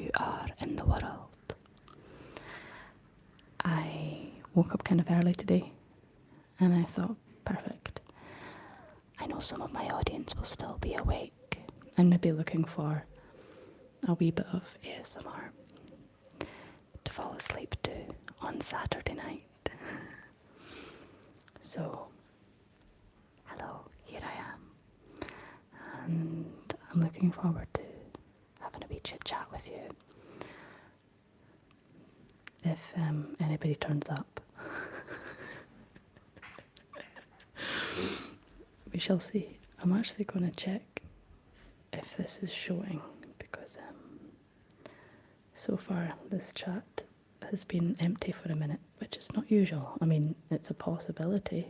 you are in the world. I woke up kind of early today and I thought, perfect. I know some of my audience will still be awake and maybe looking for a wee bit of ASMR to fall asleep to on Saturday night. So, hello, here I am. And I'm looking forward to having a wee chit chat with you. If anybody turns up, we shall see. I'm actually going to check if this is showing because so far this chat has been empty for a minute, which is not usual. I mean, it's a possibility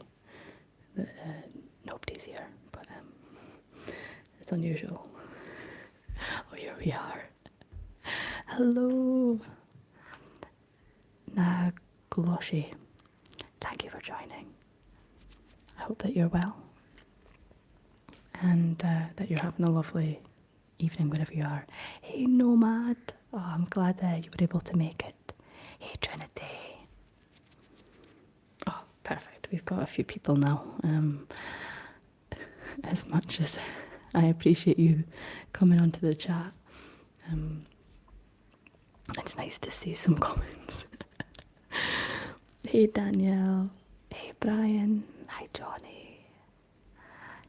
that nobody's here, but it's unusual. Oh, here we are. Hello, Nagloshi. Thank you for joining. I hope that you're well and that you're having a lovely evening wherever you are. Hey, Nomad. Oh, I'm glad that you were able to make it. Hey, Trinity. Oh, perfect. We've got a few people now. As much as I appreciate you coming onto the chat, it's nice to see some comments. Hey, Danielle. Hey, Brian. Hi, Johnny.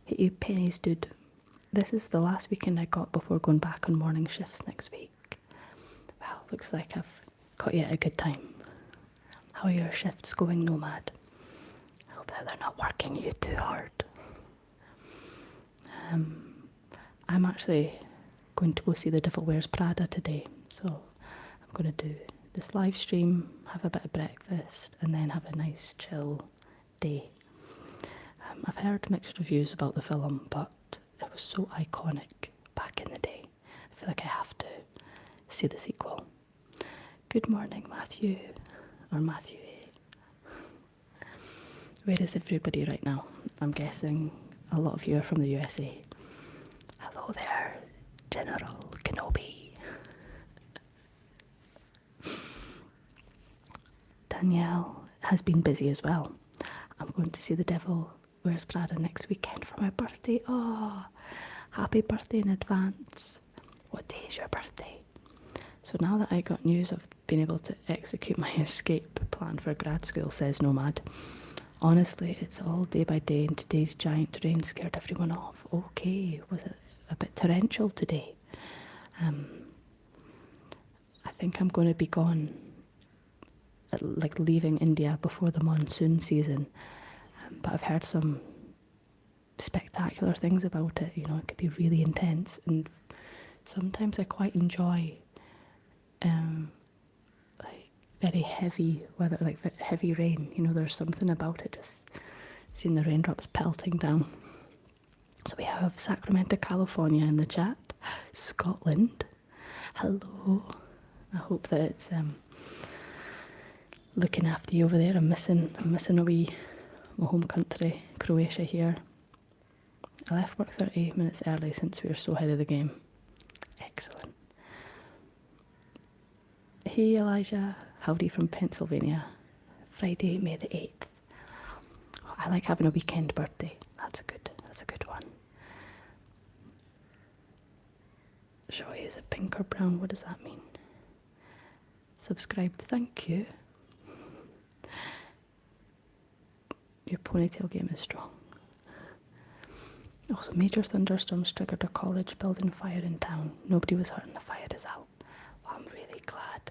Hey, Penny's dude. This is the last weekend I got before going back on morning shifts next week. Well, looks like I've got you at a good time. How are your shifts going, Nomad? I hope that they're not working you too hard. I'm actually going to go see The Devil Wears Prada today, so I'm going to do this live stream, have a bit of breakfast, and then have a nice chill day. I've heard mixed reviews about the film, but it was so iconic back in the day. I feel like I have to see the sequel. Good morning, Matthew, or Matthew A. Where is everybody right now? I'm guessing a lot of you are from the USA. Hello there, General Kenobi. Danielle has been busy as well. I'm going to see The Devil Wears Prada next weekend for my birthday. Oh, happy birthday in advance. What day is your birthday? So now that I got news of being able to execute my escape plan for grad school, says Nomad, honestly, it's all day by day and today's giant rain scared everyone off. Okay, was it a bit torrential today? I think I'm going to be gone, like leaving India before the monsoon season. But I've heard some spectacular things about it. You know, it could be really intense, and sometimes I quite enjoy like very heavy weather, like heavy rain. You know, there's something about it, just seeing the raindrops pelting down. So we have Sacramento, California in the chat. Scotland, hello. I hope that it's looking after you over there. I'm missing a wee my home country, Croatia here. I left work 30 minutes early since we were so ahead of the game. Excellent. Hey Elijah, howdy from Pennsylvania. Friday, May the 8th. Oh, I like having a weekend birthday. That's a good one. Joy, is it pink or brown? What does that mean? Subscribed, thank you. Your ponytail game is strong. Also, major thunderstorms triggered a college building fire in town. Nobody was hurt and the fire is out. Well, I'm really glad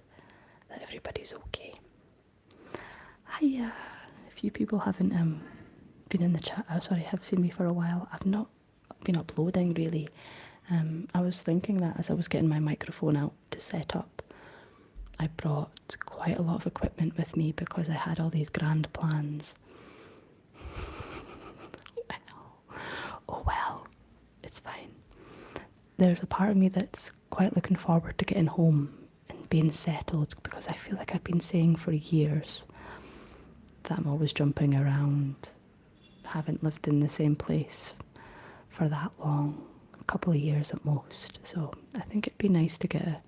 that everybody's okay. Hiya. A few people haven't been in the chat. Have seen me for a while. I've not been uploading really. I was thinking that as I was getting my microphone out to set up, I brought quite a lot of equipment with me because I had all these grand plans. Oh well, it's fine. There's a part of me that's quite looking forward to getting home and being settled, because I feel like I've been saying for years that I'm always jumping around, haven't lived in the same place for that long, a couple of years at most. So I think it'd be nice to get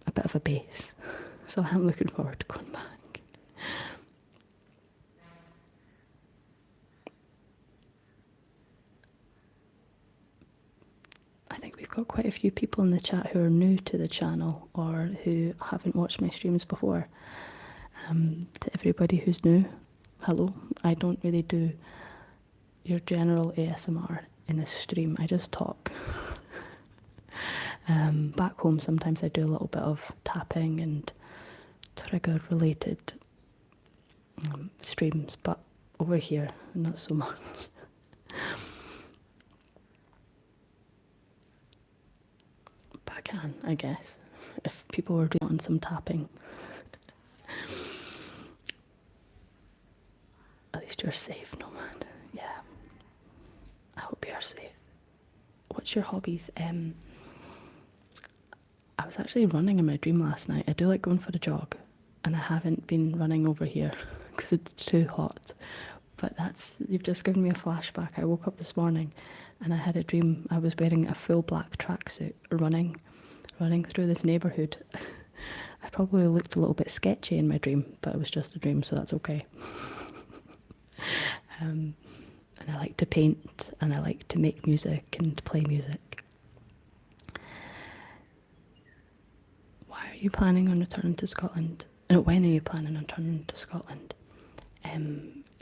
a bit of a base. So I'm looking forward to going back. I think we've got quite a few people in the chat who are new to the channel or who haven't watched my streams before. To everybody who's new, hello. I don't really do your general ASMR in a stream. I just talk. Back home, sometimes I do a little bit of tapping and trigger related streams, but over here, not so much. But I can, I guess, if people were doing some tapping. At least you're safe, Nomad. Yeah. I hope you're safe. What's your hobbies? I was actually running in my dream last night. I do like going for a jog, and I haven't been running over here because it's too hot. But you've just given me a flashback. I woke up this morning and I had a dream. I was wearing a full black tracksuit running through this neighbourhood. I probably looked a little bit sketchy in my dream, but it was just a dream, so that's okay. And I like to paint, and I like to make music and play music. Why are you planning on returning to Scotland? No, when are you planning on returning to Scotland?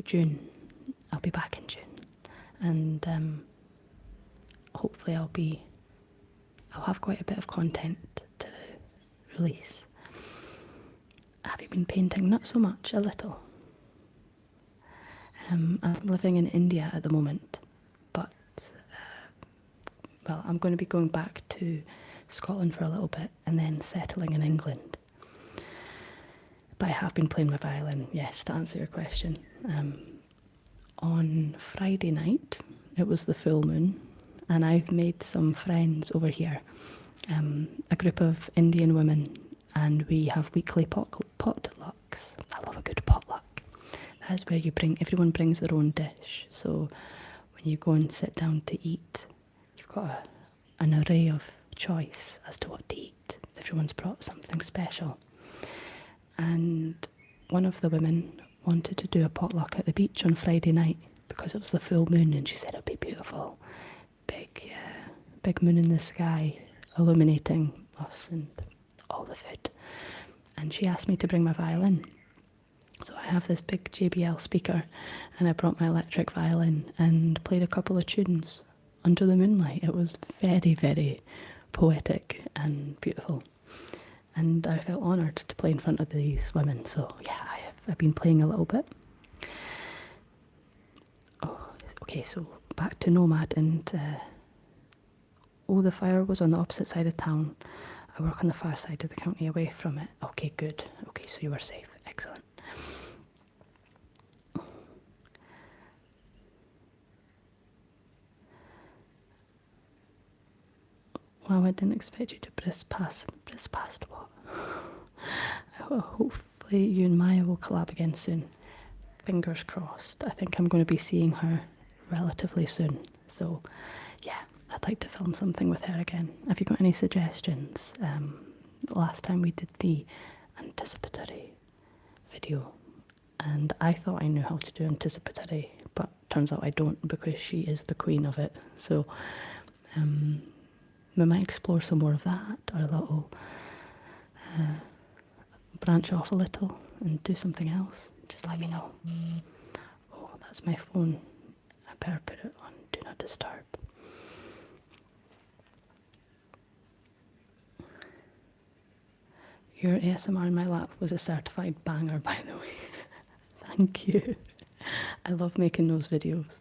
June. I'll be back in June, and hopefully I'll have quite a bit of content to release. Have you been painting? Not so much, a little. I'm living in India at the moment, but well, I'm going to be going back to Scotland for a little bit and then settling in England. But I have been playing my violin, yes, to answer your question. On Friday night, it was the full moon, and I've made some friends over here, a group of Indian women, and we have weekly potlucks. I love a good potluck. That is where everyone brings their own dish. So when you go and sit down to eat, you've got an array of choice as to what to eat. Everyone's brought something special. And one of the women wanted to do a potluck at the beach on Friday night because it was the full moon, and she said it'd be beautiful. Big moon in the sky illuminating us and all the food. And she asked me to bring my violin. So I have this big JBL speaker, and I brought my electric violin and played a couple of tunes under the moonlight. It was very, very poetic and beautiful. And I felt honoured to play in front of these women. So yeah, I've been playing a little bit. Oh, okay, so back to Nomad, and the fire was on the opposite side of town. I work on the far side of the county away from it. Okay, good. Okay, so you were safe. Excellent. Wow, I didn't expect you to brisk past what? Hopefully you and Maya will collab again soon. Fingers crossed. I think I'm going to be seeing her relatively soon. So yeah, I'd like to film something with her again. Have you got any suggestions? Last time we did the anticipatory video, and I thought I knew how to do anticipatory, but turns out I don't, because she is the queen of it. So we might explore some more of that, or a little branch off a little and do something else. Just let me know. Oh, that's my phone. I better put it on Do Not Disturb. Your ASMR in my lap was a certified banger, by the way. Thank you. I love making those videos.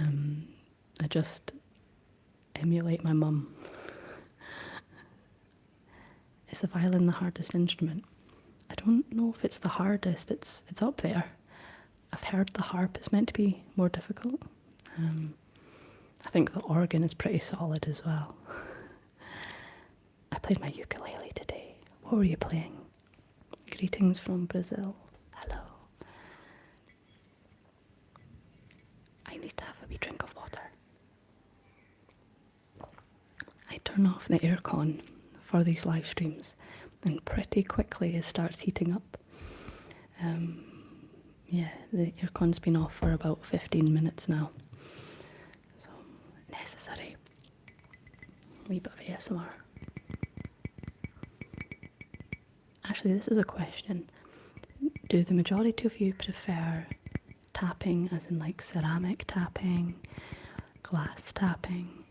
I just emulate my mum. Is the violin the hardest instrument? I don't know if it's the hardest. It's up there. I've heard the harp is meant to be more difficult. I think the organ is pretty solid as well. I played my ukulele today. What were you playing? Greetings from Brazil. Hello. I need to have a wee drink of water. I turn off the aircon for these live streams, and pretty quickly it starts heating up. Yeah, the aircon's been off for about 15 minutes now, so necessary. A wee bit of ASMR. Actually, this is a question. Do the majority of you prefer tapping as in like ceramic tapping, glass tapping?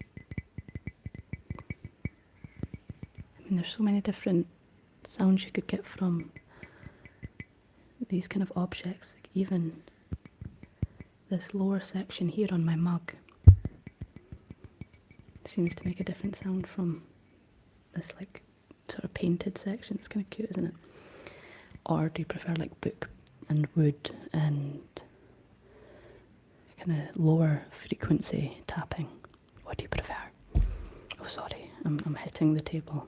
I mean, there's so many different sounds you could get from these kind of objects. Like even this lower section here on my mug seems to make a different sound from this like sort of painted section. It's kind of cute, isn't it? Or do you prefer like book and wood and kind of lower frequency tapping? What do you prefer? Oh, sorry, I'm hitting the table.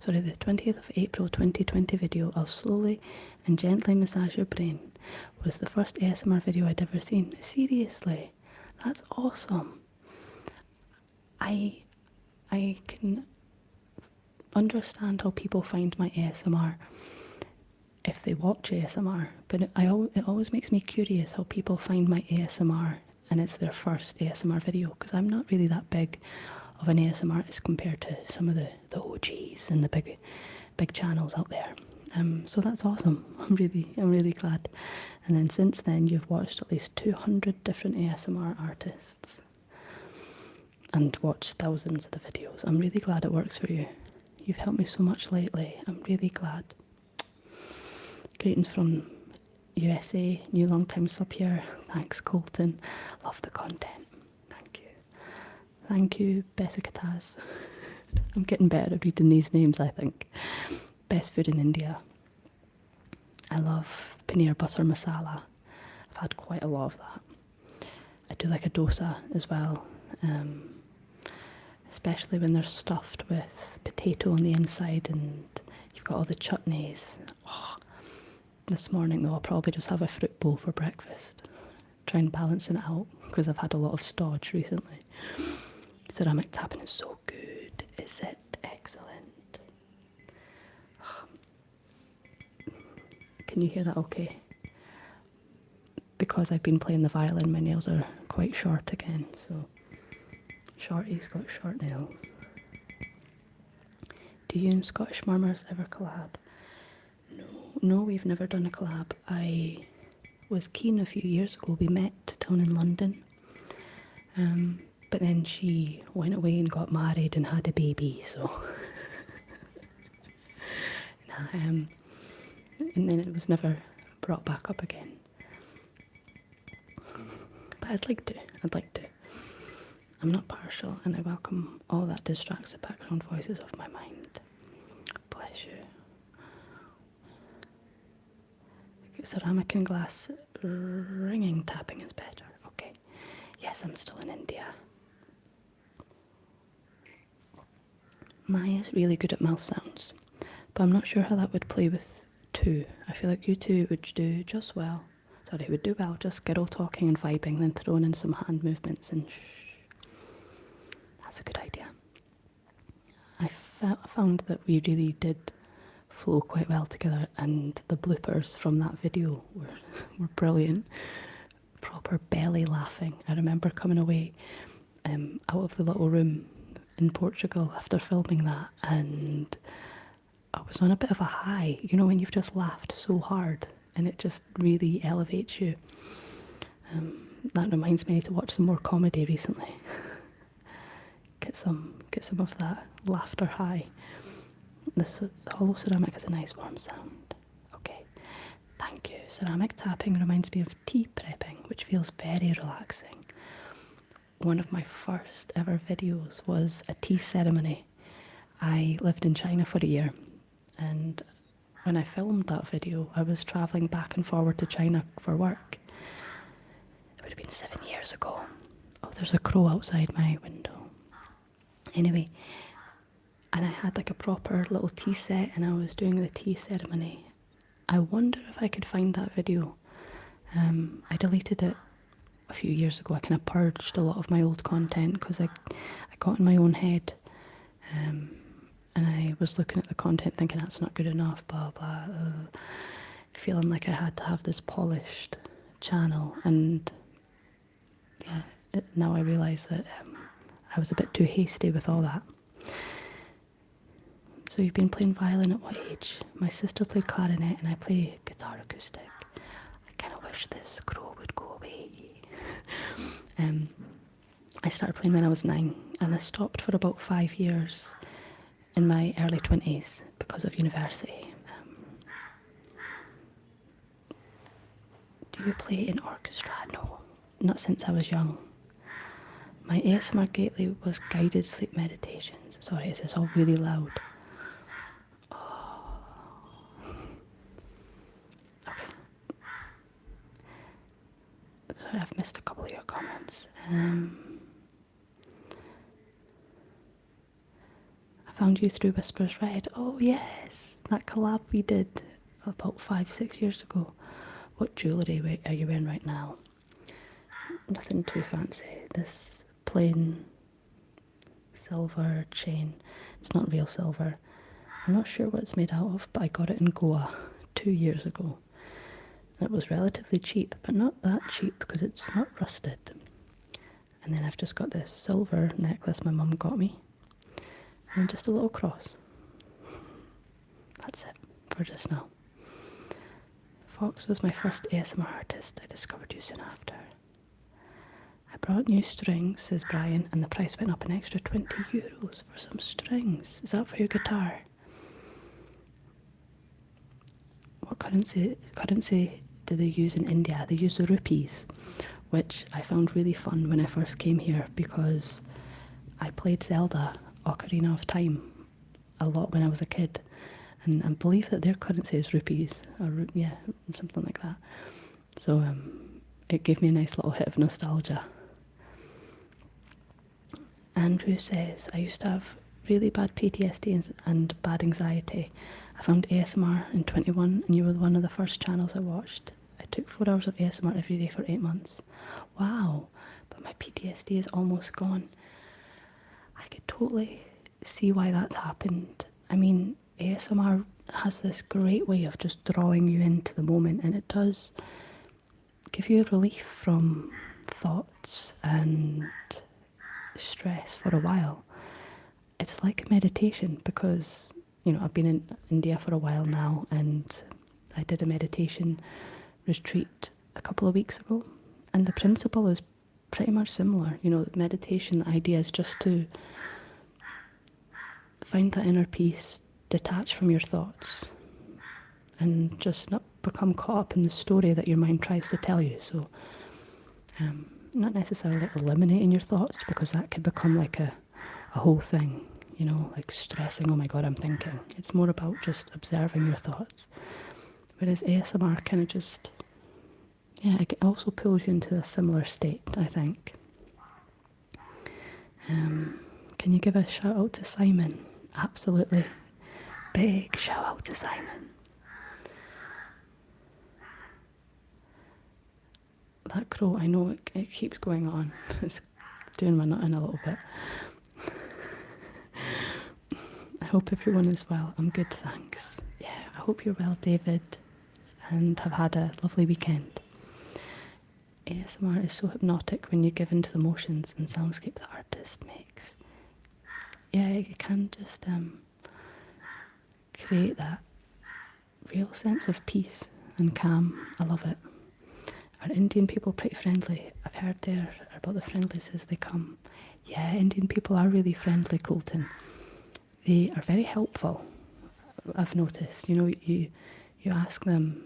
The 20th of April 2020 video, I'll slowly and gently massage your brain, was the first ASMR video I'd ever seen. Seriously, that's awesome. I can understand how people find my ASMR if they watch ASMR, but it always makes me curious how people find my ASMR and it's their first ASMR video, because I'm not really that big of an ASMR artist compared to some of the OGs and the big channels out there. So that's awesome. I'm really glad. And then since then, you've watched at least 200 different ASMR artists and watched thousands of the videos. I'm really glad it works for you. You've helped me so much lately. I'm really glad. Greetings from USA, new long time sub here. Thanks, Colton. Love the content. Thank you. Thank you, Besiktas. I'm getting better at reading these names, I think. Best food in India. I love paneer butter masala. I've had quite a lot of that. I do like a dosa as well, especially when they're stuffed with potato on the inside and you've got all the chutneys. Oh, this morning though, I'll probably just have a fruit bowl for breakfast. Try and balance it out because I've had a lot of stodge recently. Ceramic tapping is so good. Is it? Excellent. Can you hear that okay? Because I've been playing the violin, my nails are quite short again, so Shorty's got short nails. Do you and Scottish Murmurs ever collab? No, we've never done a collab. I was keen a few years ago. We met down in London, but then she went away and got married and had a baby, so and then it was never brought back up again. But I'd like to. I'm not partial, and I welcome all that distracts the background voices of my mind. Bless you. Ceramic and glass ringing tapping is better. Okay. Yes, I'm still in India. Maya's really good at mouth sounds, but I'm not sure how that would play with two. I feel like you two would do just well. Sorry, would do well just girl talking and vibing, then throwing in some hand movements and shh. That's a good idea. I found that we really did flow quite well together, and the bloopers from that video were brilliant. Proper belly laughing. I remember coming away out of the little room in Portugal after filming that, and I was on a bit of a high, you know, when you've just laughed so hard and it just really elevates you. That reminds me to watch some more comedy recently. Get some of that laughter high. This hollow ceramic has a nice warm sound. Okay, thank you. Ceramic tapping reminds me of tea prepping, which feels very relaxing. One of my first ever videos was a tea ceremony. I lived in China for a year, and when I filmed that video, I was travelling back and forward to China for work. It would have been 7 years ago. Oh, there's a crow outside my window. Anyway, and I had like a proper little tea set and I was doing the tea ceremony. I wonder if I could find that video. I deleted it a few years ago, I kind of purged a lot of my old content because I got in my own head, and I was looking at the content thinking that's not good enough, blah, blah, feeling like I had to have this polished channel. And yeah, now I realise that I was a bit too hasty with all that. So you've been playing violin at what age? My sister played clarinet and I play guitar acoustic. I kind of wish this crow would go away. I started playing when I was 9 and I stopped for about 5 years in my early 20s because of university. Do you play in orchestra? No, not since I was young. My ASMR gateway was guided sleep meditations. Sorry, is this all really loud? Oh. Okay. Sorry, I've missed a couple of your comments. I found you through Whispers Red. Oh yes, that collab we did about 5-6 years ago. What jewellery are you wearing right now? Nothing too fancy. This plain silver chain. It's not real silver. I'm not sure what it's made out of, but I got it in Goa 2 years ago. And it was relatively cheap, but not that cheap because it's not rusted. And then I've just got this silver necklace my mum got me. And just a little cross. That's it for just now. Fox was my first ASMR artist. I discovered you soon after. I brought new strings, says Brian, and the price went up an extra €20 for some strings. Is that for your guitar? What currency do they use in India? They use the rupees, which I found really fun when I first came here because I played Zelda Ocarina of Time a lot when I was a kid, and I believe that their currency is rupees, or something like that. So it gave me a nice little hit of nostalgia. Andrew says, I used to have really bad PTSD and bad anxiety. I found ASMR in 21 and you were one of the first channels I watched. I took 4 hours of ASMR every day for 8 months. Wow, but my PTSD is almost gone. I could totally see why that's happened. I mean, ASMR has this great way of just drawing you into the moment, and it does give you relief from thoughts and stress for a while. It's like a meditation because, I've been in India for a while now, and I did a meditation retreat a couple of weeks ago, and the principle is pretty much similar. Meditation, the idea is just to find that inner peace, detach from your thoughts, and just not become caught up in the story that your mind tries to tell you. So not necessarily eliminating your thoughts, because that could become like a whole thing, like stressing, oh my god, I'm thinking. It's more about just observing your thoughts. Whereas ASMR kind of just, it also pulls you into a similar state, I think. Can you give a shout out to Simon? Absolutely. Big shout out to Simon. That crow, I know it keeps going on. It's doing my nut in a little bit. I hope everyone is well. I'm good, thanks. Yeah, I hope you're well, David, and have had a lovely weekend. ASMR is so hypnotic when you give into the motions and soundscape the artist makes. Yeah, it can just create that real sense of peace and calm. I love it. Are Indian people pretty friendly? I've heard they're about the friendliest as they come. Yeah, Indian people are really friendly, Colton. They are very helpful, I've noticed. You ask them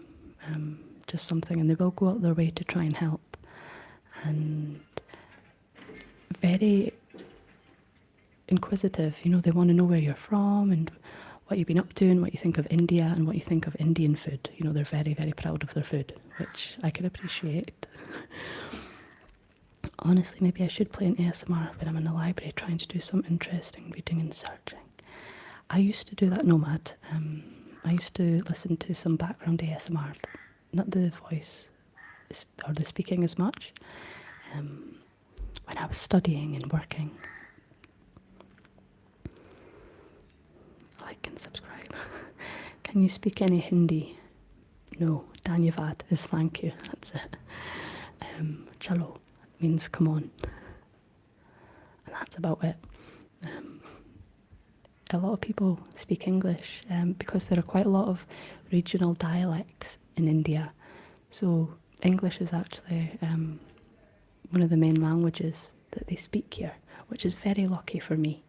just something and they will go out their way to try and help. And very inquisitive, they want to know where you're from and what you've been up to and what you think of India and what you think of Indian food. They're very, very proud of their food, which I can appreciate. Honestly, maybe I should play an ASMR when I'm in the library trying to do some interesting reading and searching. I used to do that, Nomad. I used to listen to some background ASMR, not the voice or the speaking as much. when I was studying and working. Like and subscribe. Can you speak any Hindi? No. Dhanyavad is thank you. That's it. Chalo means come on. And that's about it. A lot of people speak English because there are quite a lot of regional dialects in India. So English is actually one of the main languages that they speak here, which is very lucky for me.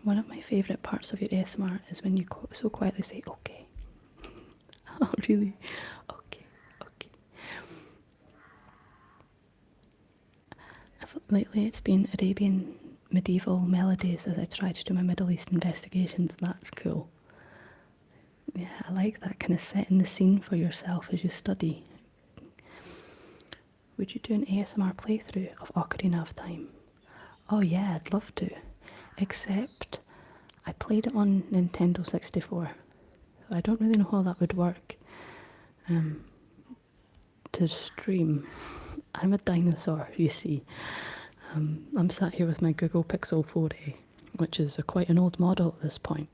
One of my favourite parts of your ASMR is when you so quietly say, okay. Oh, really? Okay, okay. Lately it's been Arabian medieval melodies as I try to do my Middle East investigations. That's cool. Yeah, I like that kind of setting the scene for yourself as you study. Would you do an ASMR playthrough of Ocarina of Time? Oh yeah, I'd love to. Except I played it on Nintendo 64. So I don't really know how that would work to stream. I'm a dinosaur, you see. I'm sat here with my Google Pixel 4a, which is quite an old model at this point.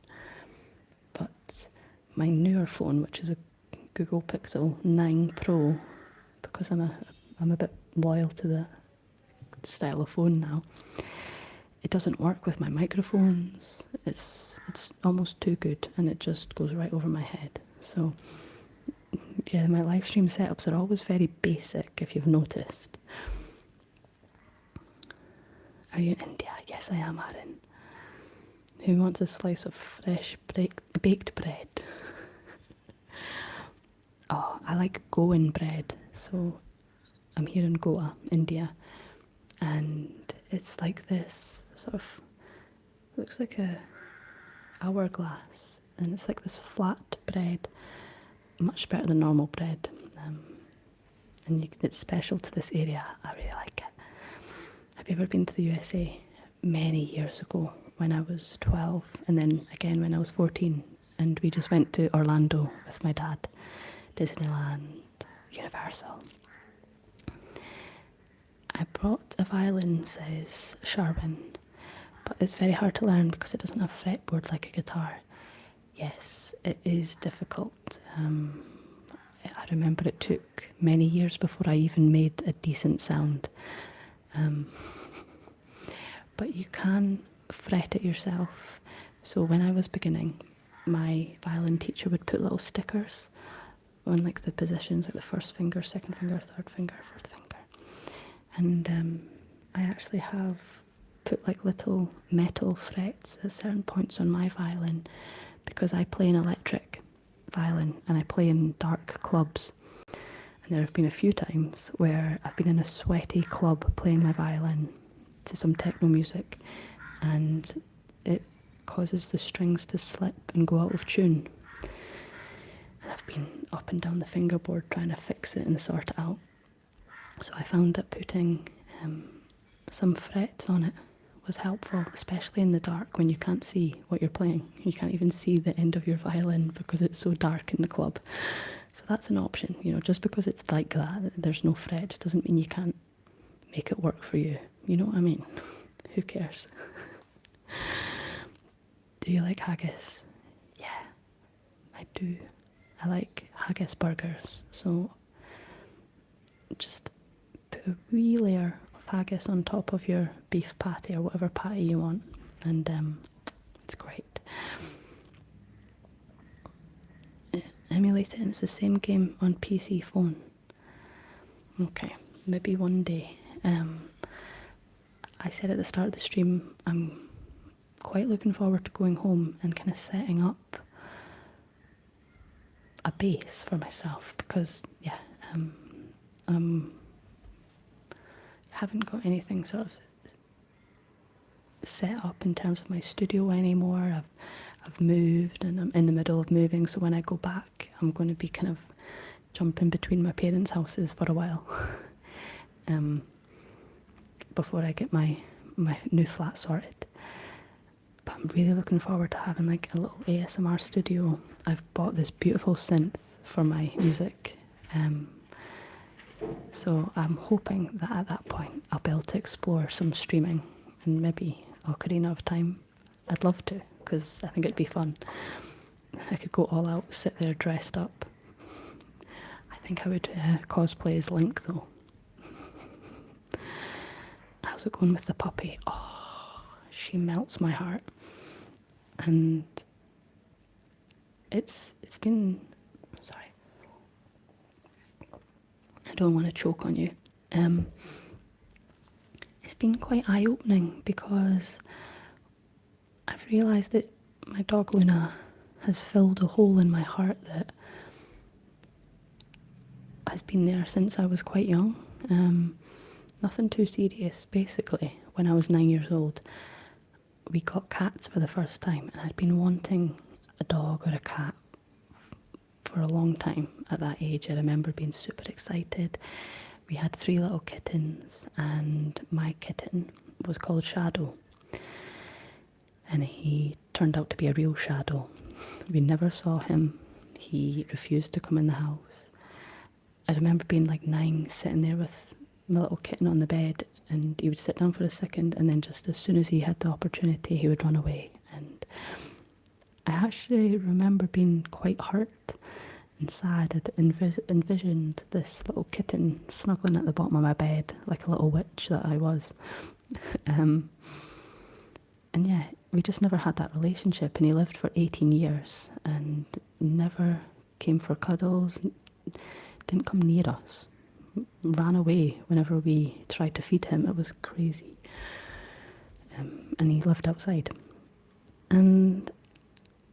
But my newer phone, which is a Google Pixel 9 Pro, because I'm a bit loyal to the style of phone now, it doesn't work with my microphones. It's almost too good, and it just goes right over my head. So yeah, my live stream setups are always very basic, if you've noticed. Are you in India? Yes, I am, Aaron. Who wants a slice of fresh baked bread? Oh, I like Goan bread. So I'm here in Goa, India, and it's like this sort of, looks like a hourglass, and it's like this flat bread, much better than normal bread, and it's special to this area. I really like it. Have you ever been to the USA? Many years ago when I was 12, and then again when I was 14, and we just went to Orlando with my dad, Disneyland, Universal. I brought a violin, says Sharwin, but it's very hard to learn because it doesn't have fretboard like a guitar. Yes, it is difficult. I remember it took many years before I even made a decent sound. But you can fret it yourself. So when I was beginning, my violin teacher would put little stickers on like the positions, like the first finger, second finger, third finger, fourth finger. And I actually have put like little metal frets at certain points on my violin because I play an electric violin and I play in dark clubs. And there have been a few times where I've been in a sweaty club playing my violin to some techno music, and it causes the strings to slip and go out of tune. And I've been up and down the fingerboard trying to fix it and sort it out. So I found that putting some frets on it was helpful, especially in the dark when you can't see what you're playing. You can't even see the end of your violin because it's so dark in the club. So that's an option, you know, just because it's like that, there's no frets, doesn't mean you can't make it work for you. You know what I mean? Who cares? Do you like haggis? Yeah, I do. I like haggis burgers. So just put a wee layer of haggis on top of your beef patty or whatever patty you want, and it's great. Emulate it, and it's the same game on PC phone. Okay, maybe one day. I said at the start of the stream, I'm quite looking forward to going home and kind of setting up a base for myself because, yeah, I haven't got anything sort of set up in terms of my studio anymore. I've moved and I'm in the middle of moving, so when I go back, I'm going to be kind of jumping between my parents' houses for a while. Before I get my new flat sorted. But I'm really looking forward to having like a little ASMR studio. I've bought this beautiful synth for my music. So I'm hoping that at that point I'll be able to explore some streaming and maybe Ocarina of Time. I'd love to, because I think it'd be fun. I could go all out, sit there dressed up. I think I would cosplay as Link though. How's it going with the puppy? Oh, she melts my heart. And it's been, sorry, I don't want to choke on you. It's been quite eye-opening because I've realised that my dog Luna has filled a hole in my heart that has been there since I was quite young. Nothing too serious. Basically, when I was 9 years old, we got cats for the first time, and I'd been wanting a dog or a cat for a long time at that age. I remember being super excited. We had 3 little kittens, and my kitten was called Shadow, and he turned out to be a real shadow. We never saw him. He refused to come in the house. I remember being like 9, sitting there with my little kitten on the bed, and he would sit down for a second, and then just as soon as he had the opportunity, he would run away. And I actually remember being quite hurt and sad. I'd envisioned this little kitten snuggling at the bottom of my bed like a little witch that I was. And yeah, we just never had that relationship, and he lived for 18 years and never came for cuddles, didn't come near us, ran away whenever we tried to feed him. It was crazy. And he lived outside. And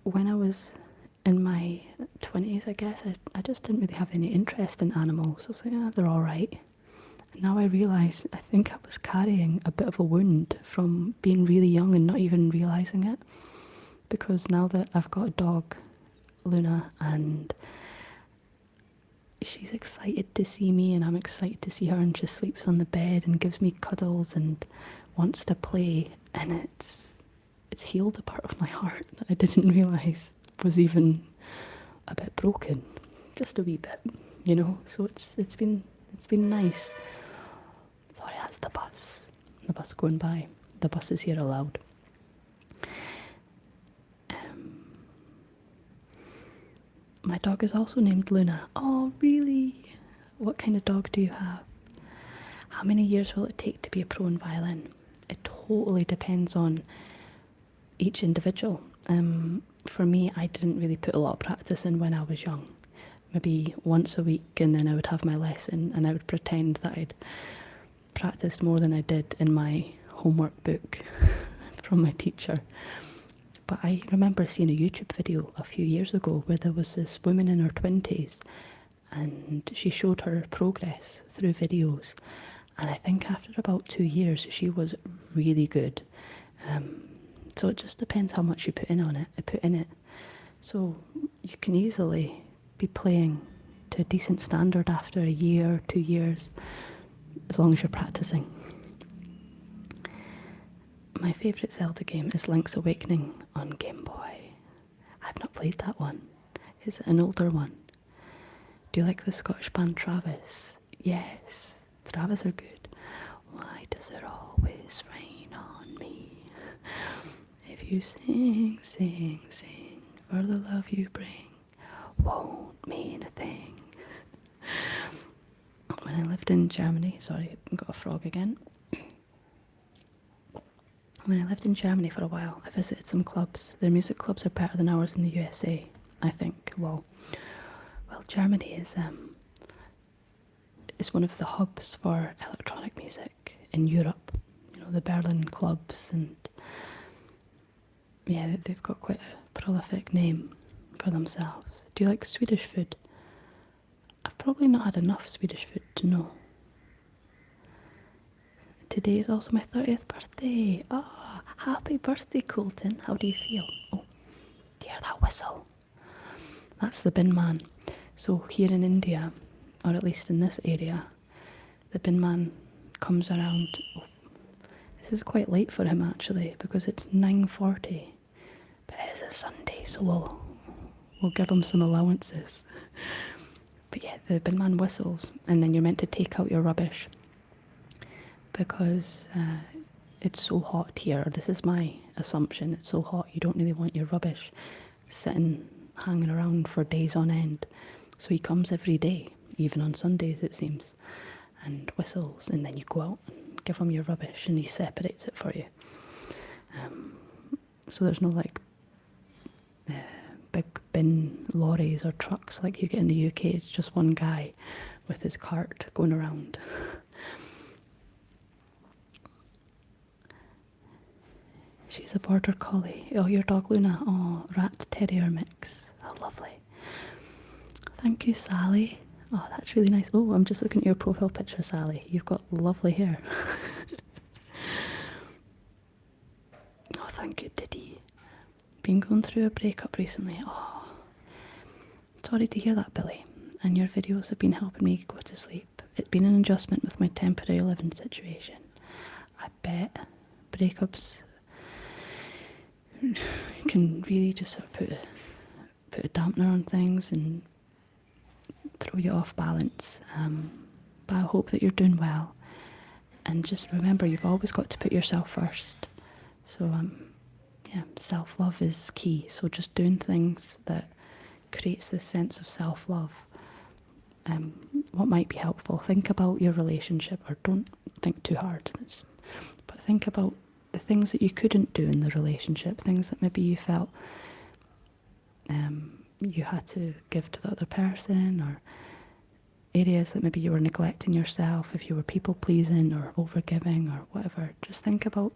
when I was in my 20s, I guess, I just didn't really have any interest in animals. I was like, they're all right. And now I realise I think I was carrying a bit of a wound from being really young and not even realising it. Because now that I've got a dog, Luna, and she's excited to see me and I'm excited to see her, and she sleeps on the bed and gives me cuddles and wants to play, and it's healed a part of my heart that I didn't realise was even a bit broken, just a wee bit, you know. So it's been nice. Sorry, that's the bus. The bus going by. The bus is here aloud. My dog is also named Luna. Oh, really? What kind of dog do you have? How many years will it take to be a pro in violin? It totally depends on each individual. For me, I didn't really put a lot of practice in when I was young. Maybe once a week, and then I would have my lesson and I would pretend that I'd practiced more than I did in my homework book from my teacher. But I remember seeing a YouTube video a few years ago where there was this woman in her 20s, and she showed her progress through videos. And I think after about 2 years, she was really good. So it just depends how much you put in it. So you can easily be playing to a decent standard after a year, 2 years, as long as you're practicing. My favourite Zelda game is Link's Awakening on Game Boy. I've not played that one. Is it an older one? Do you like the Scottish band Travis? Yes, Travis are good. Why does it always rain on me? If you sing, sing, sing, for the love you bring, won't mean a thing. When I lived in Germany, sorry, I got a frog again. When I lived in Germany for a while, I visited some clubs. Their music clubs are better than ours in the USA, I think. Well, Germany is one of the hubs for electronic music in Europe. You know, the Berlin clubs, and yeah, they've got quite a prolific name for themselves. Do you like Swedish food? I've probably not had enough Swedish food to know. Today is also my 30th birthday. Oh, happy birthday, Colton. How do you feel? Oh, do you hear that whistle? That's the bin man. So here in India, or at least in this area, the bin man comes around. Oh, this is quite late for him actually, because it's 9:40. But it is a Sunday, so we'll give him some allowances. But yeah, the bin man whistles, and then you're meant to take out your rubbish because it's so hot here. This is my assumption. It's so hot, you don't really want your rubbish sitting, hanging around for days on end. So he comes every day, even on Sundays it seems, and whistles, and then you go out and give him your rubbish and he separates it for you. So there's no like big bin lorries or trucks like you get in the UK. It's just one guy with his cart going around. She's a border collie. Oh, your dog Luna. Oh, rat terrier mix. Oh, lovely. Thank you, Sally. Oh, that's really nice. Oh, I'm just looking at your profile picture, Sally. You've got lovely hair. Oh, thank you, Diddy. Been going through a breakup recently. Oh, sorry to hear that, Billy. And your videos have been helping me go to sleep. It's been an adjustment with my temporary living situation. I bet breakups can really just sort of put a dampener on things and throw you off balance. But I hope that you're doing well. And just remember, you've always got to put yourself first. So yeah, self-love is key. So just doing things that creates this sense of self-love. What might be helpful, think about your relationship, or don't think too hard, but think about the things that you couldn't do in the relationship, things that maybe you felt you had to give to the other person, or areas that maybe you were neglecting yourself, if you were people pleasing or overgiving or whatever. Just think about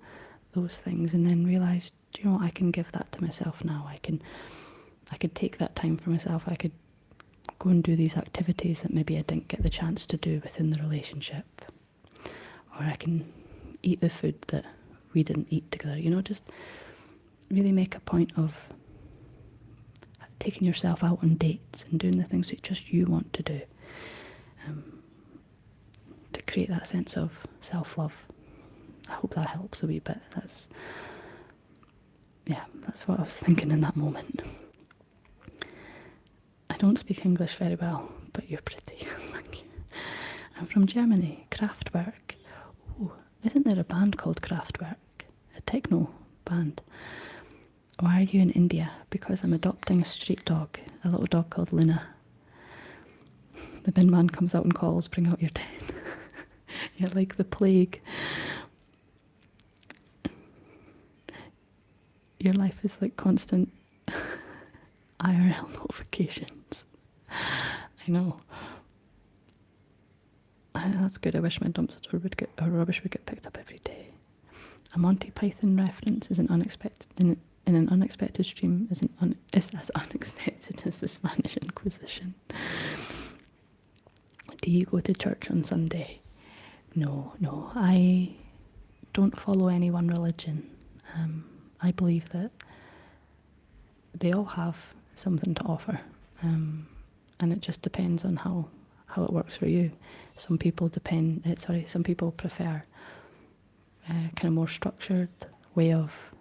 those things and then realise, do you know what, I can give that to myself now. I could take that time for myself. I could go and do these activities that maybe I didn't get the chance to do within the relationship. Or I can eat the food that we didn't eat together. You know, just really make a point of taking yourself out on dates and doing the things that just you want to do, to create that sense of self-love. I hope that helps a wee bit. That's what I was thinking in that moment. I don't speak English very well, but you're pretty. Thank you. I'm from Germany. Kraftwerk. Oh, isn't there a band called Kraftwerk? A techno band. Why are you in India? Because I'm adopting a street dog, a little dog called Luna. The bin man comes out and calls, bring out your tent. Yeah, like the plague. Your life is like constant IRL notifications. I know. That's good. I wish my dumpster would get, or rubbish would get picked up every day. A Monty Python reference is an unexpected in an unexpected stream is as unexpected as the Spanish Inquisition. Do you go to church on Sunday? No. I don't follow any one religion. I believe that they all have something to offer, and it just depends on how it works for you. Some people prefer kind of more structured way of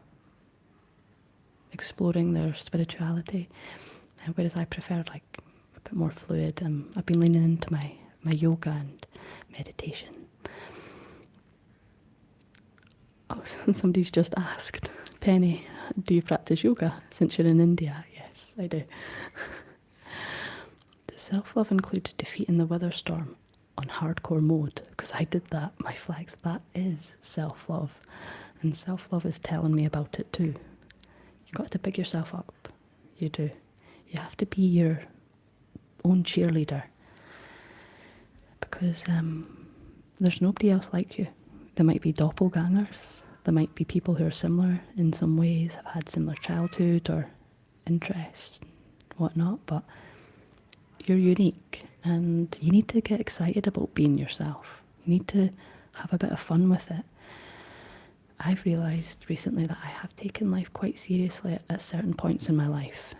exploring their spirituality, whereas I prefer like a bit more fluid. I've been leaning into my yoga and meditation. Oh, somebody's just asked, Penny, do you practice yoga since you're in India? Yes, I do. Does self-love include defeating the weather storm on hardcore mode? Because I did that, my flags. That is self-love. And self-love is telling me about it too. You've got to big yourself up. You do. You have to be your own cheerleader. Because there's nobody else like you. There might be doppelgangers. There might be people who are similar in some ways, have had similar childhood or interests, whatnot, but you're unique and you need to get excited about being yourself. You need to have a bit of fun with it. I've realised recently that I have taken life quite seriously at certain points in my life,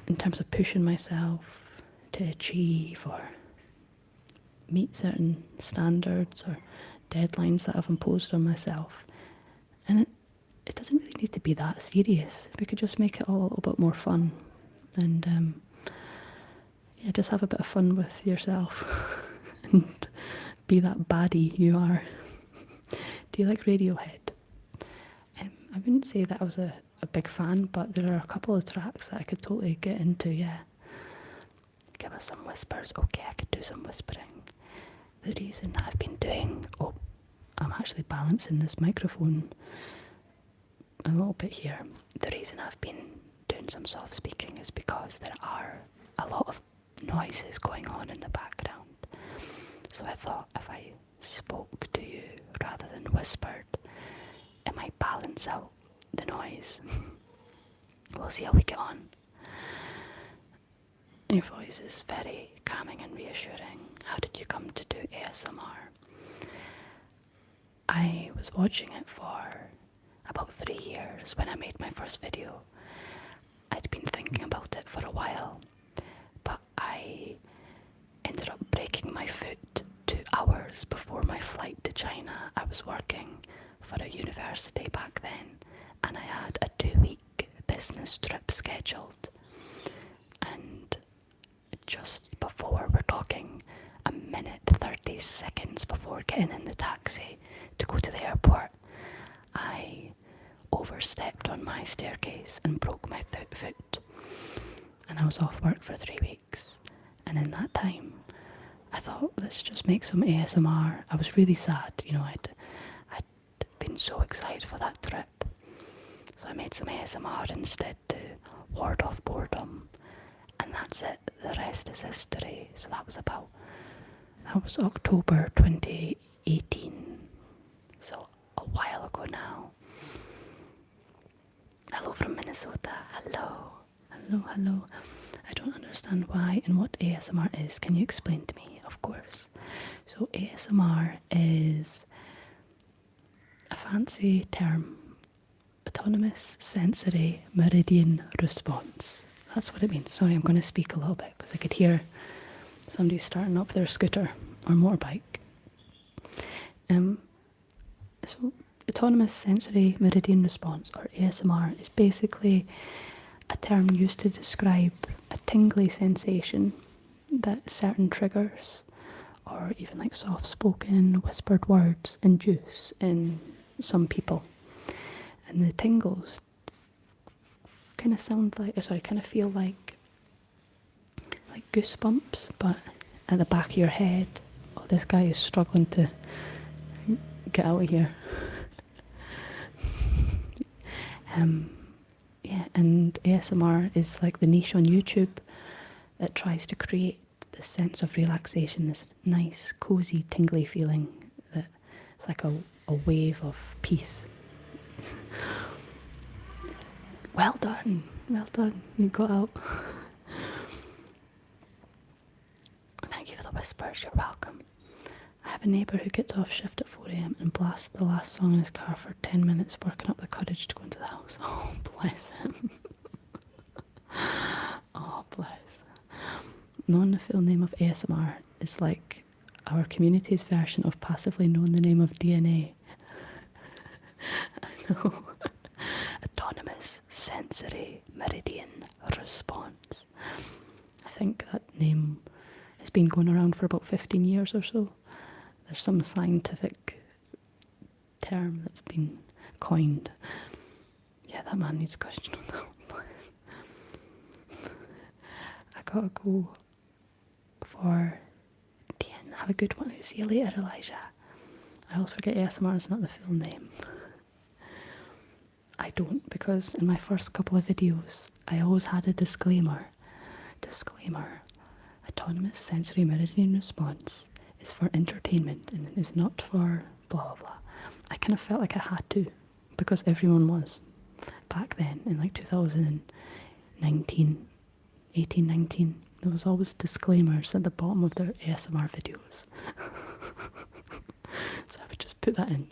in terms of pushing myself to achieve or meet certain standards or deadlines that I've imposed on myself. And it doesn't really need to be that serious. We could just make it all a little bit more fun. and yeah, just have a bit of fun with yourself and be that baddie you are. Do you like Radiohead? I wouldn't say that I was a big fan, but there are a couple of tracks that I could totally get into, yeah. Give us some whispers. Okay, I could do some whispering. The reason I've been doing... Oh, I'm actually balancing this microphone a little bit here. The reason I've been doing some soft speaking is because there are a lot of noises going on in the background. So I thought if I spoke to you rather than whispered, it might balance out the noise. We'll see how we get on. Your voice is very calming and reassuring. How did you come to do ASMR? I was watching it for about 3 years when I made my first video. I'd been thinking about it for a while, but I ended up breaking my foot 2 hours before my flight to China. I was working for a university back then, and I had a 2-week business trip scheduled. And just before, we're talking a minute 30 seconds before getting in the taxi to go to the airport, I overstepped on my staircase and broke my foot. And I was off work for 3 weeks. And in that time, I thought, let's just make some ASMR. I was really sad, you know, I'd been so excited for that trip. So I made some ASMR instead to ward off boredom. And that's it, the rest is history. So that was October 2018. So a while ago now. Hello from Minnesota. Hello. Hello, hello. I don't understand why and what ASMR is. Can you explain to me? Of course. So ASMR is a fancy term. Autonomous Sensory Meridian Response. That's what it means. Sorry, I'm going to speak a little bit because I could hear somebody starting up their scooter or motorbike. So Autonomous Sensory Meridian Response, or ASMR, is basically a term used to describe a tingly sensation that certain triggers, or even like soft-spoken, whispered words, induce in some people. And the tingles kind of feel like goosebumps, but at the back of your head. Oh, this guy is struggling to get out of here. Yeah, and ASMR is like the niche on YouTube that tries to create this sense of relaxation, this nice, cozy, tingly feeling that it's like a wave of peace. Well done, you got out. Thank you for the whispers, you're welcome. I have a neighbour who gets off shift at 4 a.m. and blasts the last song in his car for 10 minutes, working up the courage to go into the house. Oh, bless him. Oh, bless. Knowing the full name of ASMR is like our community's version of passively knowing the name of DNA. I know. Autonomous Sensory Meridian Response. I think that name has been going around for about 15 years or so. There's some scientific term that's been coined. Yeah, that man needs a question on that one. I gotta go for 10. Have a good one. See you later, Elijah. I always forget ASMR is not the full name. I don't, because in my first couple of videos, I always had a disclaimer. Autonomous Sensory Meridian Response is for entertainment and it is not for blah blah blah. I kind of felt like I had to, because everyone was back then in like 2019, 18, 19. There was always disclaimers at the bottom of their ASMR videos. So I would just put that in.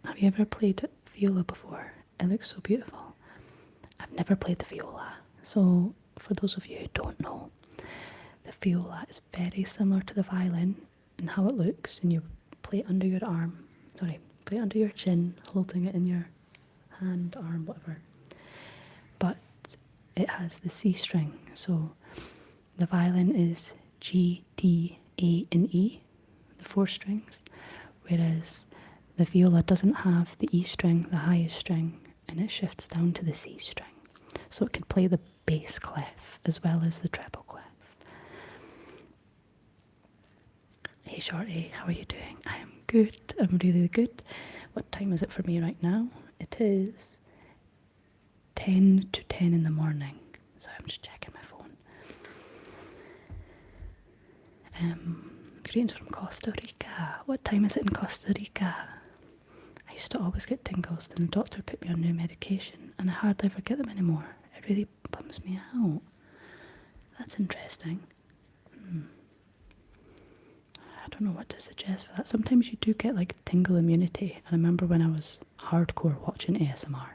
Have you ever played viola before? It looks so beautiful. I've never played the viola. So for those of you who don't know, the viola is very similar to the violin in how it looks, and you play it under your arm. Play it under your chin, holding it in your hand, arm, whatever. it has the C string. So the violin is G, D, A and E, the 4 strings, whereas the viola doesn't have the E string, the highest string, and it shifts down to the C string. So it can play the bass clef as well as the treble clef. Hey Shorty, how are you doing? I am good, I'm really good. What time is it for me right now? It is 10 to 10 in the morning. Sorry, I'm just checking my phone. Greetings from Costa Rica. What time is it in Costa Rica? I used to always get tingles, then the doctor put me on new medication and I hardly ever get them anymore. It really bums me out. That's interesting. I don't know what to suggest for that. Sometimes you do get like tingle immunity. And I remember when I was hardcore watching ASMR,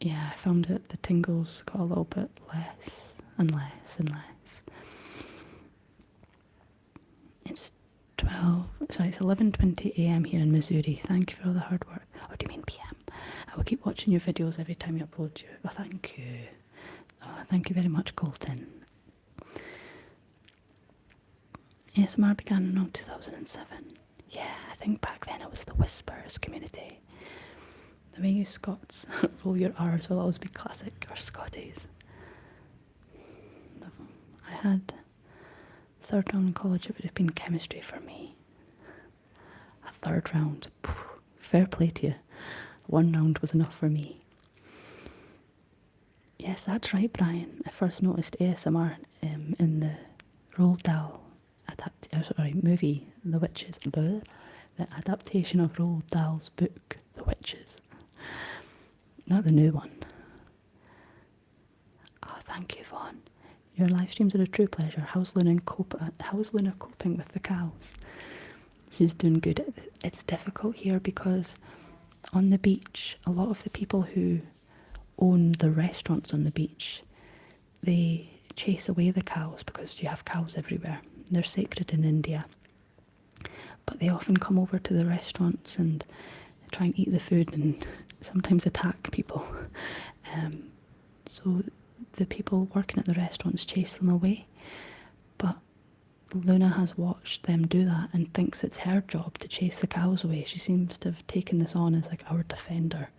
yeah, I found that the tingles got a little bit less and less and less. It's 11:20 a.m. here in Missouri. Thank you for all the hard work. Or do you mean PM? I will keep watching your videos every time you upload you. Oh, thank you. Oh, thank you very much, Colton. ASMR began in 2007. Yeah, I think back then it was the Whispers community. The way you Scots roll your R's will always be classic, or Scotties. I had 3rd round in college, it would have been chemistry for me. A 3rd round. Fair play to you. 1 round was enough for me. Yes, that's right, Brian. I first noticed ASMR in the Roald Dahl movie, The Witches. The adaptation of Roald Dahl's book, The Witches. Not the new one. Oh, thank you, Vaughn. Your live streams are a true pleasure. How's Luna coping with the cows? She's doing good. It's difficult here because on the beach, a lot of the people who own the restaurants on the beach, they chase away the cows because you have cows everywhere. They're sacred in India. But they often come over to the restaurants and try and eat the food and sometimes attack people. So the people working at the restaurants chase them away. But Luna has watched them do that and thinks it's her job to chase the cows away. She seems to have taken this on as like our defender.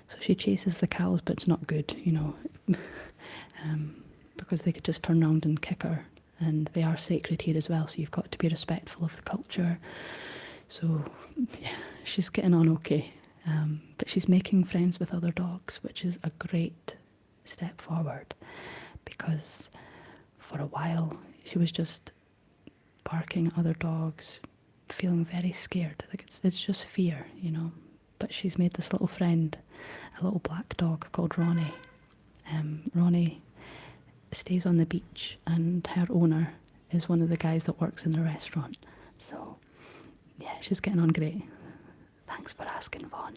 So she chases the cows, but it's not good, you know, because they could just turn around and kick her. And they are sacred here as well, so you've got to be respectful of the culture. So, yeah, she's getting on okay. But she's making friends with other dogs, which is a great step forward. Because for a while, she was just barking at other dogs, feeling very scared. Like it's just fear, you know. But she's made this little friend, a little black dog called Ronnie. Ronnie stays on the beach and her owner is one of the guys that works in the restaurant. So, yeah, she's getting on great. Thanks for asking, Vaughn.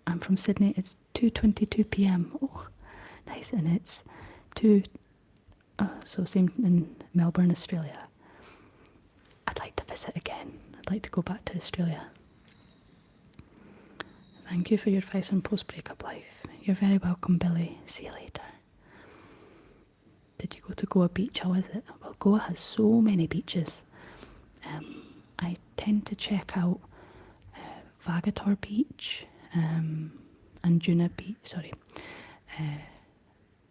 I'm from Sydney. It's 2:22 p.m. Oh, nice. And it's so same in Melbourne, Australia. I'd like to visit again. I'd like to go back to Australia. Thank you for your advice on post-breakup life. You're very welcome, Billy. See you later. Did you go to Goa Beach? How is it? Well, Goa has so many beaches. I tend to check out Vagator Beach, Anjuna Beach,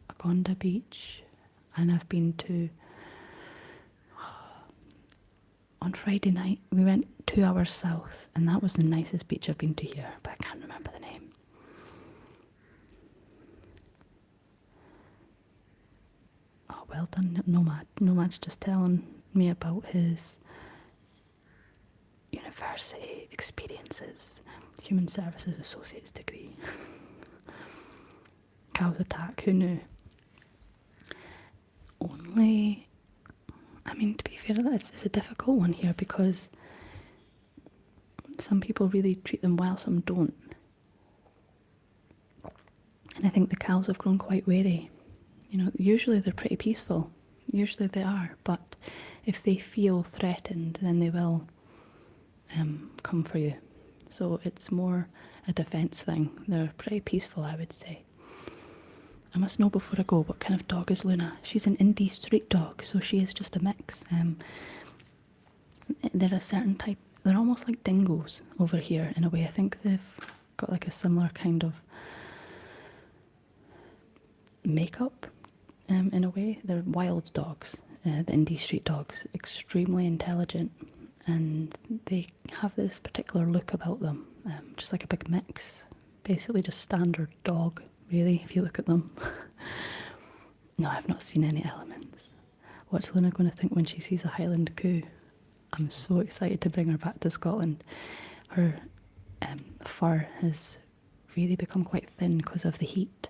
Agonda Beach, and I've been to, on Friday night, we went 2 hours south, and that was the nicest beach I've been to here, but I can't remember the name. Oh, well done, Nomad. Nomad's just telling me about his university experiences, Human Services Associate's degree. Cows attack, who knew? Only, I mean, to be fair, it's a difficult one here because some people really treat them well, some don't. And I think the cows have grown quite wary. You know, usually they're pretty peaceful. Usually they are, but if they feel threatened, then they will come for you. So it's more a defence thing. They're pretty peaceful, I would say. I must know before I go what kind of dog is Luna. She's an indie street dog, so she is just a mix. They're a certain type. They're almost like dingoes over here in a way. I think they've got like a similar kind of makeup in a way. They're wild dogs, the indie street dogs, extremely intelligent, and they have this particular look about them, just like a big mix. Basically just standard dog, really, if you look at them. No, I've not seen any elements. What's Luna going to think when she sees a Highland coo? I'm so excited to bring her back to Scotland. Her fur has really become quite thin because of the heat.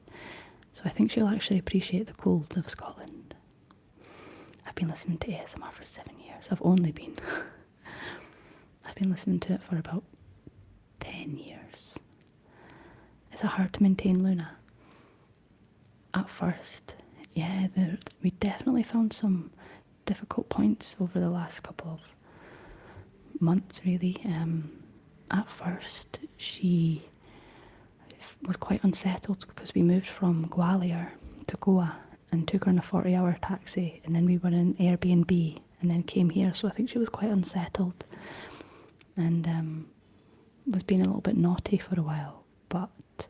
So I think she'll actually appreciate the cold of Scotland. I've been listening to ASMR for 7 years. I've only been. I've been listening to it for about 10 years. Is it hard to maintain Luna? At first, yeah, we definitely found some difficult points over the last couple of months, really. At first, she was quite unsettled because we moved from Gwalior to Goa and took her in a 40-hour taxi, and then we were in Airbnb and then came here, so I think she was quite unsettled and was being a little bit naughty for a while, but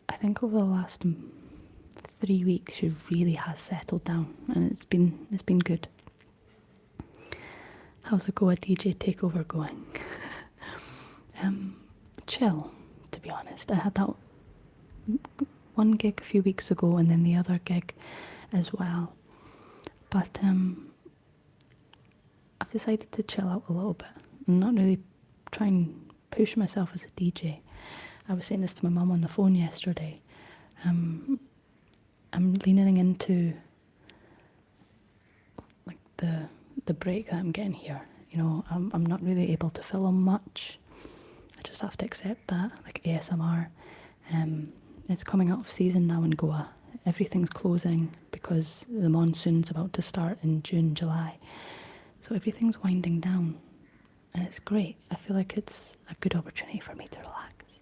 I think over the last 3 weeks she really has settled down, and it's been good. How's the Goa DJ takeover going? Chill, to be honest. I had that one gig a few weeks ago and then the other gig as well, but I've decided to chill out a little bit and not really try and push myself as a DJ. I was saying this to my mum on the phone yesterday. I'm leaning into like the break that I'm getting here. You know, I'm not really able to film much. I just have to accept that. Like ASMR, it's coming out of season now in Goa. Everything's closing because the monsoon's about to start in June, July. So everything's winding down, and it's great. I feel like it's a good opportunity for me to relax.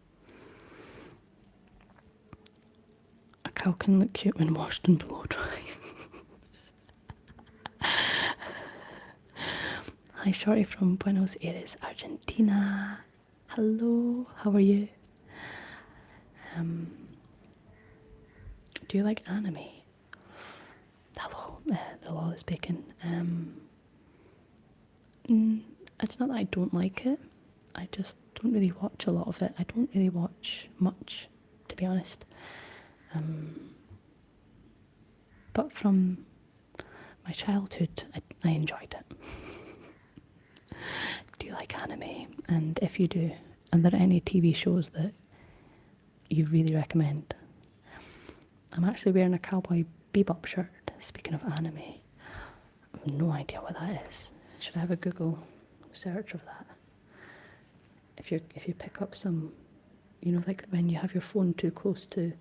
A cow can look cute when washed and blow dry. Hi, Shorty from Buenos Aires, Argentina. Hello, how are you? Do you like anime? Hello, the lawless bacon. It's not that I don't like it, I just don't really watch a lot of it. I don't really watch much, to be honest. But from my childhood, I enjoyed it. Do you like anime? And if you do, are there any TV shows that you really recommend? I'm actually wearing a Cowboy Bebop shirt, speaking of anime. I have no idea what that is. Should I have a Google search of that? If you pick up some, you know, like when you have your phone too close to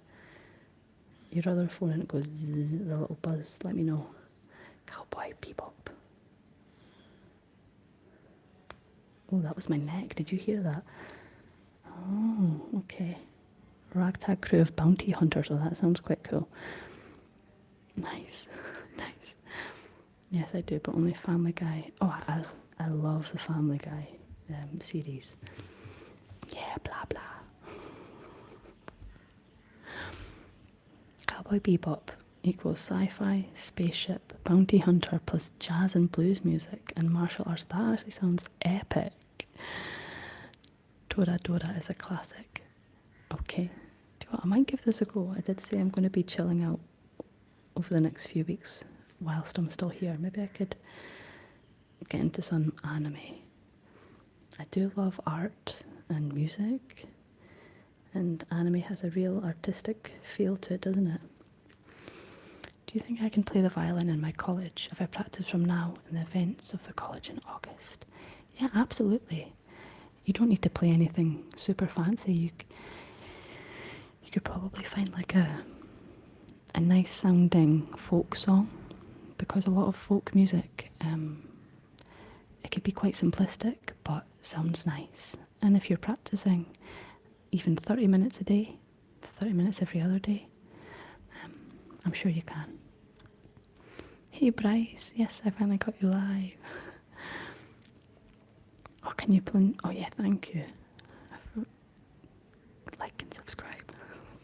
your other phone and it goes zzz, the little buzz, let me know. Cowboy Bebop. Oh, that was my neck. Did you hear that? Oh, okay. Ragtag crew of bounty hunters. Oh, that sounds quite cool. Nice. Nice. Yes, I do, but only Family Guy. Oh, I love the Family Guy series. Yeah, blah, blah. Cowboy Bebop equals sci-fi, spaceship, bounty hunter plus jazz and blues music and martial arts. That actually sounds epic. Dora Dora is a classic. Okay. Do you know what? I might give this a go. I did say I'm going to be chilling out over the next few weeks whilst I'm still here. Maybe I could get into some anime. I do love art and music, and anime has a real artistic feel to it, doesn't it? Do you think I can play the violin in my college if I practice from now in the events of the college in August? Yeah, absolutely. You don't need to play anything super fancy. You could probably find like a nice sounding folk song, because a lot of folk music, it could be quite simplistic but sounds nice. And if you're practicing even 30 minutes a day, 30 minutes every other day, I'm sure you can. Hey Bryce, yes, I finally got you live. Oh, can you play? Oh yeah, thank you. Like and subscribe.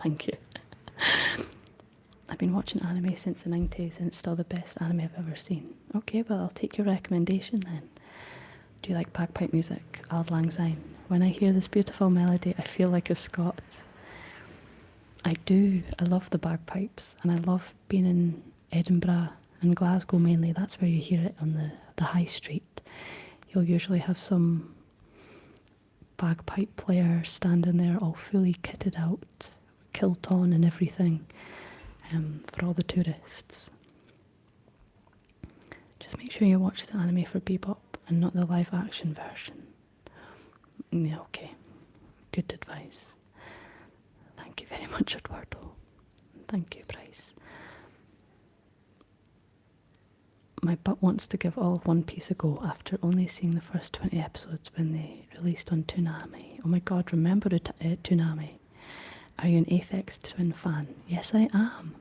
Thank you. I've been watching anime since the 90s and it's still the best anime I've ever seen. Okay, well I'll take your recommendation then. Do you like bagpipe music? Auld Lang Syne. When I hear this beautiful melody, I feel like a Scot. I do. I love the bagpipes and I love being in Edinburgh and Glasgow mainly. That's where you hear it on the high street. You'll usually have some bagpipe player standing there all fully kitted out, kilt on and everything, for all the tourists. Just make sure you watch the anime for Bebop and not the live action version. Yeah, okay. Good advice. Thank you very much, Eduardo. Thank you, Bryce. My butt wants to give all of One Piece a go after only seeing the first 20 episodes when they released on Toonami. Oh my god, remember Toonami? Are you an Aphex Twin fan? Yes, I am.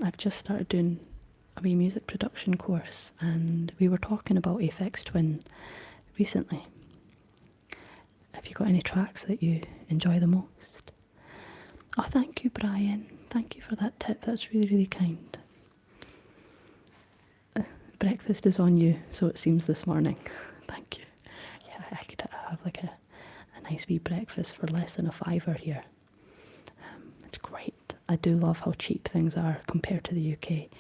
I've just started doing a wee music production course and we were talking about Aphex Twin recently. Have you got any tracks that you enjoy the most? Oh, thank you, Brian. Thank you for that tip. That's really, really kind. Breakfast is on you, so it seems this morning. Thank you. Yeah, I could have like a nice wee breakfast for less than a £5 here. It's great. I do love how cheap things are compared to the UK.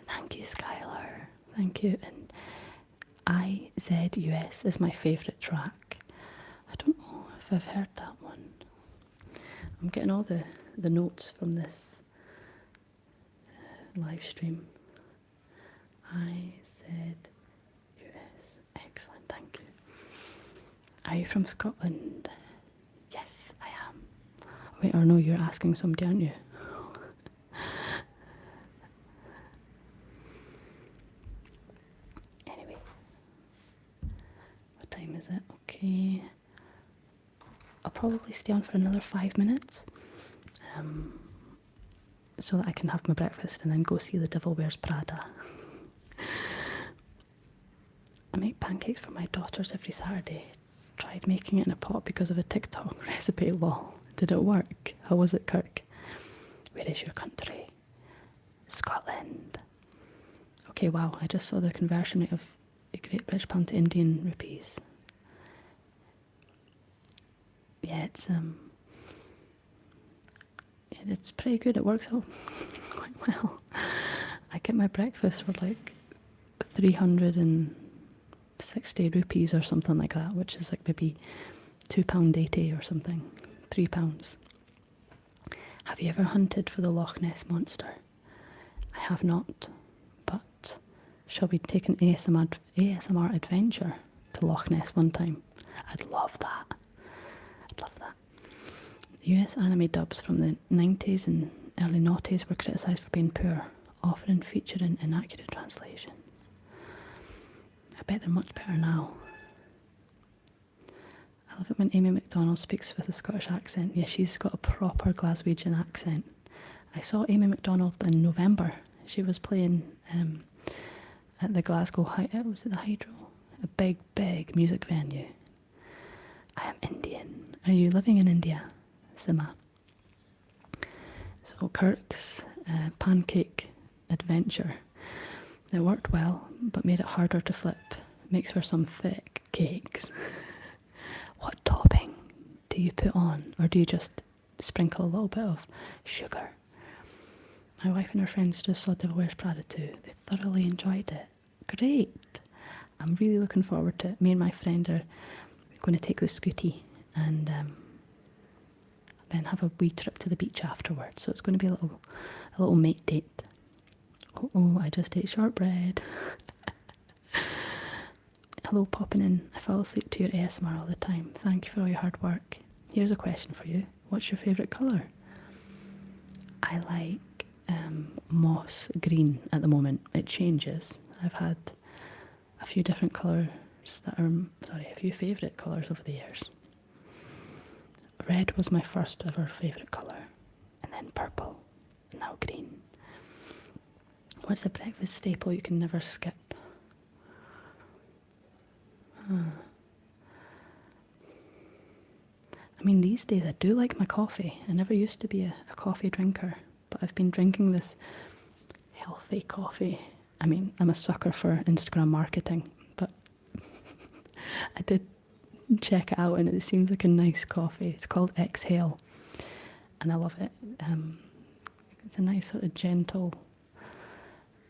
Thank you, Skylar. Thank you. And IZUS is my favourite track. I don't know if I've heard that one. I'm getting all the notes from this live stream. IZUS. Excellent, thank you. Are you from Scotland? Yes, I am. Wait, or no, you're asking somebody, aren't you? Anyway. What time is it? Okay. I'll probably stay on for another 5 minutes. So that I can have my breakfast and then go see The Devil Wears Prada. I make pancakes for my daughters every Saturday. Tried making it in a pot because of a TikTok recipe, lol. Did it work? How was it, Kirk? Where is your country? Scotland. Okay, wow, I just saw the conversion rate of a Great British pound to Indian rupees. Yeah, it's pretty good. It works out quite well. I get my breakfast for like 360 rupees or something like that, which is like maybe £2.80 or something, £3. Have you ever hunted for the Loch Ness Monster? I have not, but shall we take an ASMR adventure to Loch Ness one time? I'd love that. I'd love that. US anime dubs from the 90s and early noughties were criticised for being poor, often featuring inaccurate translations. I bet they're much better now. I love it when Amy McDonald speaks with a Scottish accent. Yeah, she's got a proper Glaswegian accent. I saw Amy McDonald in November. She was playing at the Glasgow, was it the Hydro? A big, big music venue. I am Indian. Are you living in India, Sima? So Kirk's pancake adventure. It worked well, but made it harder to flip. Makes for some thick cakes. What topping do you put on? Or do you just sprinkle a little bit of sugar? My wife and her friends just saw Devil Wears Prada too. They thoroughly enjoyed it. Great. I'm really looking forward to it. Me and my friend are going to take the scooty and then have a wee trip to the beach afterwards. So it's going to be a little mate date. Oh, I just ate shortbread. Hello, popping in. I fall asleep to your ASMR all the time. Thank you for all your hard work. Here's a question for you. What's your favourite colour? I like moss green at the moment. It changes. I've had a few different colours a few favourite colours over the years. red was my first ever favourite colour, and then purple, and now green. What's a breakfast staple you can never skip? I mean, these days I do like my coffee. I never used to be a coffee drinker, but I've been drinking this healthy coffee. I mean, I'm a sucker for Instagram marketing, but I did check it out and it seems like a nice coffee. It's called Exhale, and I love it. It's a nice sort of gentle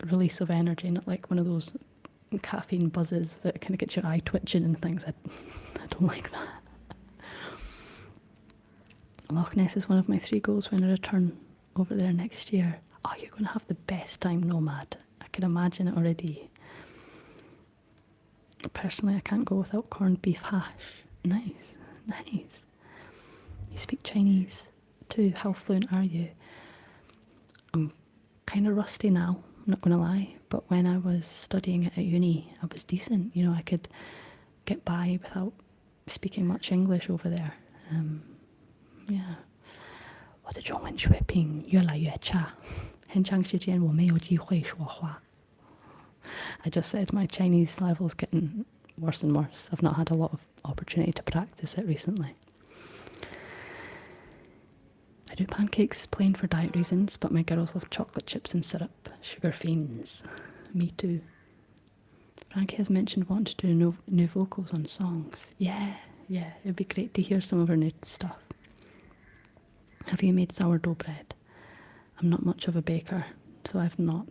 release of energy, not like one of those caffeine buzzes that kind of gets your eye twitching and things. I don't like that. Loch Ness is one of my 3 goals when I return over there next year. Oh, you're going to have the best time, Nomad. I can imagine it already. Personally, I can't go without corned beef hash. Nice, nice. You speak Chinese too. How fluent are you? I'm kind of rusty now, I'm not going to lie. But when I was studying it at uni, I was decent. You know, I could get by without speaking much English over there. Yeah. 我的中文水平越来越差，很长时间我没有机会说话。I just said my Chinese level's getting worse and worse. I've not had a lot of opportunity to practice it recently. I do pancakes plain for diet reasons, but my girls love chocolate chips and syrup. Sugar fiends. Me too. Frankie has mentioned wanting to do new vocals on songs. Yeah, it'd be great to hear some of her new stuff. Have you made sourdough bread? I'm not much of a baker, so I've not.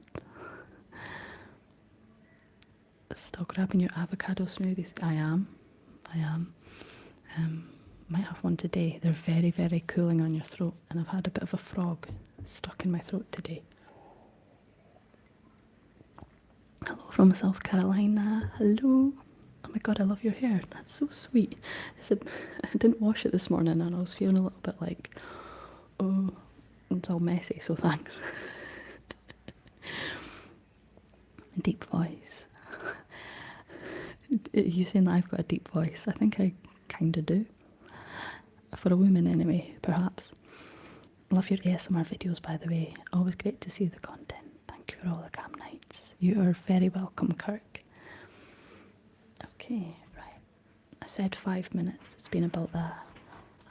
Still grabbing your avocado smoothies? I am. Might have one today. They're very, very cooling on your throat, and I've had a bit of a frog stuck in my throat today. Hello from South Carolina. Hello. Oh my god, I love your hair. That's so sweet. I didn't wash it this morning and I was feeling a little bit like, oh, it's all messy, so thanks. Deep voice. You saying that I've got a deep voice? I think I kind of do. For a woman anyway, perhaps. Love your ASMR videos, by the way. Always great to see the content. Thank you for all the cam nights. You are very welcome, Kirk. Okay, right. I said 5 minutes. It's been about that.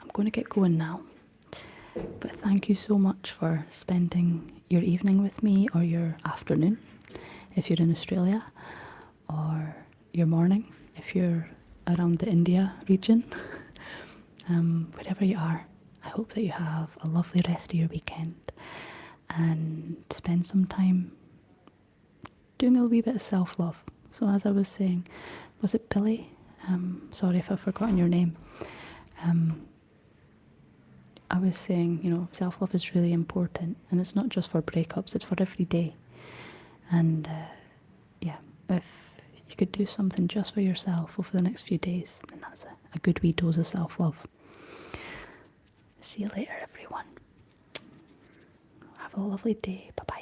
I'm going to get going now. But thank you so much for spending your evening with me, or your afternoon if you're in Australia, or your morning if you're around the India region. Wherever you are, I hope that you have a lovely rest of your weekend and spend some time doing a wee bit of self-love. So as I was saying, was it Billy? Sorry if I've forgotten your name. I was saying, you know, self-love is really important, and it's not just for breakups, it's for every day. And yeah, if you could do something just for yourself over the next few days, then that's a good wee dose of self-love. See you later, everyone. Have a lovely day. Bye-bye.